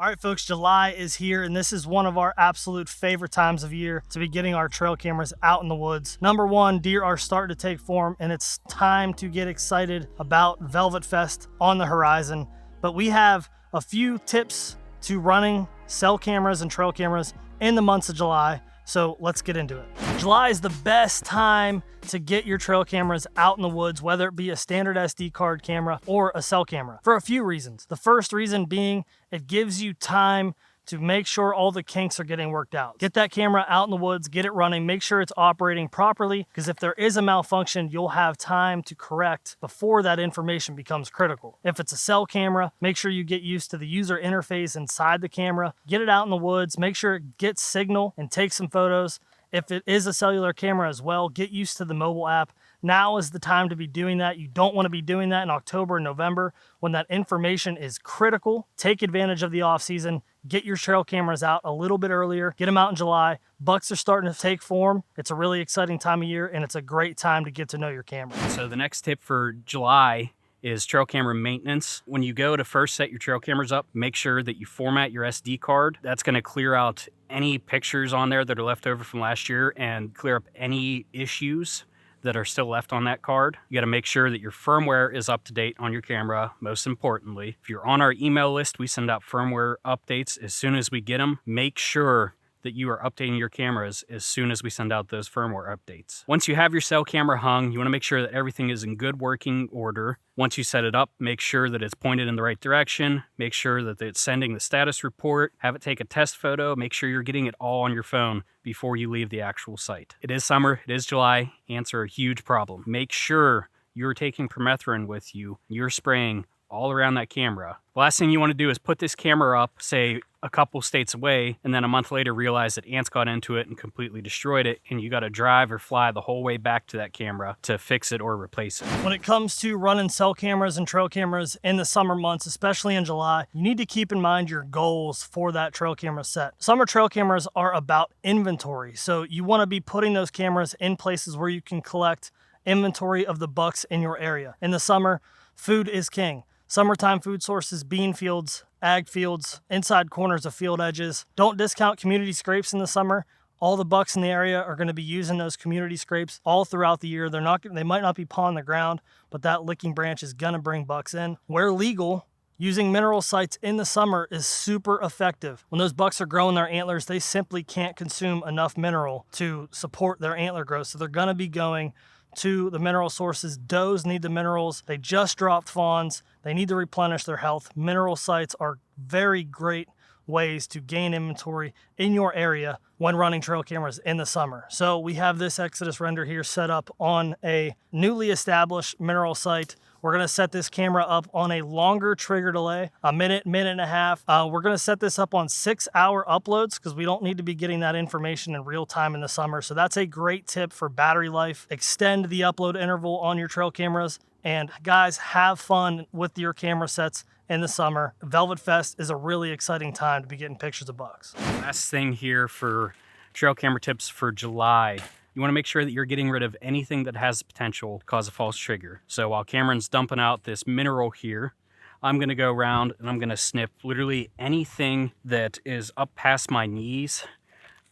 All right, folks, July is here, and this is one of our absolute favorite times of year to be getting our trail cameras out in the woods. Number one, deer are starting to take form, and it's time to get excited about Velvet Fest on the horizon. But we have a few tips to running cell cameras and trail cameras in the months of July. So let's get into it. July is the best time to get your trail cameras out in the woods, whether it be a standard SD card camera or a cell camera, for a few reasons. The first reason being it gives you time to make sure all the kinks are getting worked out. Get that camera out in the woods, get it running, make sure it's operating properly, because if there is a malfunction, you'll have time to correct before that information becomes critical. If it's a cell camera, make sure you get used to the user interface inside the camera, get it out in the woods, make sure it gets signal and take some photos. If it is a cellular camera as well, get used to the mobile app. Now is the time to be doing that. You don't want to be doing that in October and November when that information is critical. Take advantage of the off season. Get your trail cameras out a little bit earlier. Get them out in July. Bucks are starting to take form. It's a really exciting time of year, and it's a great time to get to know your camera. So the next tip for July is trail camera maintenance. When you go to first set your trail cameras up, make sure that you format your SD card. That's going to clear out any pictures on there that are left over from last year and clear up any issues that are still left on that card. You got to make sure that your firmware is up to date on your camera, most importantly. If you're on our email list, we send out firmware updates as soon as we get them. Make sure that you are updating your cameras as soon as we send out those firmware updates. Once you have your cell camera hung, you want to make sure that everything is in good working order. Once you set it up, make sure that it's pointed in the right direction, make sure that it's sending the status report, have it take a test photo, make sure you're getting it all on your phone before you leave the actual site. It is summer, it is July, ants are a huge problem. Make sure you're taking permethrin with you, you're spraying all around that camera. The last thing you want to do is put this camera up, say a couple states away, and then a month later realize that ants got into it and completely destroyed it, and you got to drive or fly the whole way back to that camera to fix it or replace it. When it comes to running cell cameras and trail cameras in the summer months, especially in July, you need to keep in mind your goals for that trail camera set. Summer trail cameras are about inventory, so you want to be putting those cameras in places where you can collect inventory of the bucks in your area. In the summer, food is king. Summertime food sources, bean fields, ag fields, inside corners of field edges. Don't discount community scrapes in the summer. All the bucks in the area are going to be using those community scrapes all throughout the year. They might not be pawing the ground, but that licking branch is going to bring bucks in. Where legal, using mineral sites in the summer is super effective. When those bucks are growing their antlers, they simply can't consume enough mineral to support their antler growth. So they're going to be going to the mineral sources. Does need the minerals. They just dropped fawns. They need to replenish their health. Mineral sites are very great ways to gain inventory in your area when running trail cameras in the summer. So we have this Exodus render here set up on a newly established mineral site. We're going to set this camera up on a longer trigger delay, a minute and a half. We're going to set this up on 6-hour uploads because we don't need to be getting that information in real time in the summer. So that's a great tip for battery life. Extend the upload interval on your trail cameras. And guys, have fun with your camera sets in the summer. Velvet Fest is a really exciting time to be getting pictures of bucks. Last thing here for trail camera tips for July. You want to make sure that you're getting rid of anything that has the potential to cause a false trigger. So while Cameron's dumping out this mineral here, I'm going to go around and I'm going to snip literally anything that is up past my knees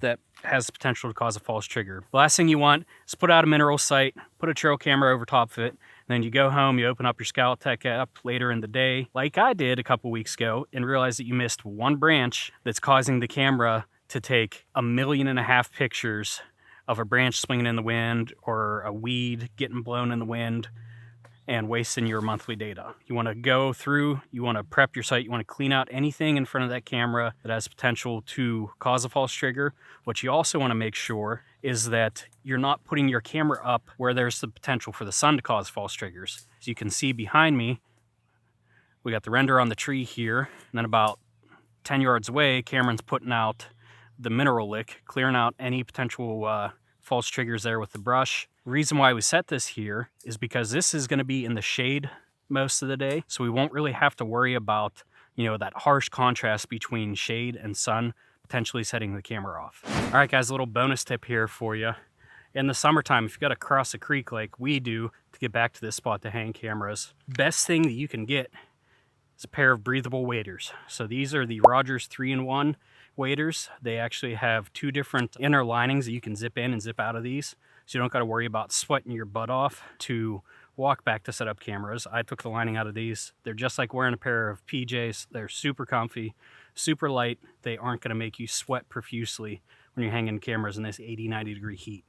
that has the potential to cause a false trigger. The last thing you want is put out a mineral site, put a trail camera over top of it, and then you go home, you open up your Scout Tech app later in the day, like I did a couple weeks ago, and realize that you missed one branch that's causing the camera to take 1.5 million pictures of a branch swinging in the wind or a weed getting blown in the wind and wasting your monthly data. You want to go through, you want to prep your site, you want to clean out anything in front of that camera that has potential to cause a false trigger. What you also want to make sure is that you're not putting your camera up where there's the potential for the sun to cause false triggers. As you can see behind me, we got the render on the tree here, and then about 10 yards away, Cameron's putting out the mineral lick, clearing out any potential false triggers there with the brush. The reason why we set this here is because this is going to be in the shade most of the day, so we won't really have to worry about, that harsh contrast between shade and sun potentially setting the camera off. All right, guys, a little bonus tip here for you. In the summertime, if you got to cross a creek like we do to get back to this spot to hang cameras, best thing that you can get is a pair of breathable waders. So these are the Rogers 3-in-1 waders. They actually have 2 different inner linings that you can zip in and zip out of these, so you don't got to worry about sweating your butt off to walk back to set up cameras. I took the lining out of these. They're just like wearing a pair of PJs. They're super comfy, super light. They aren't going to make you sweat profusely when you're hanging cameras in this 80-90 degree heat.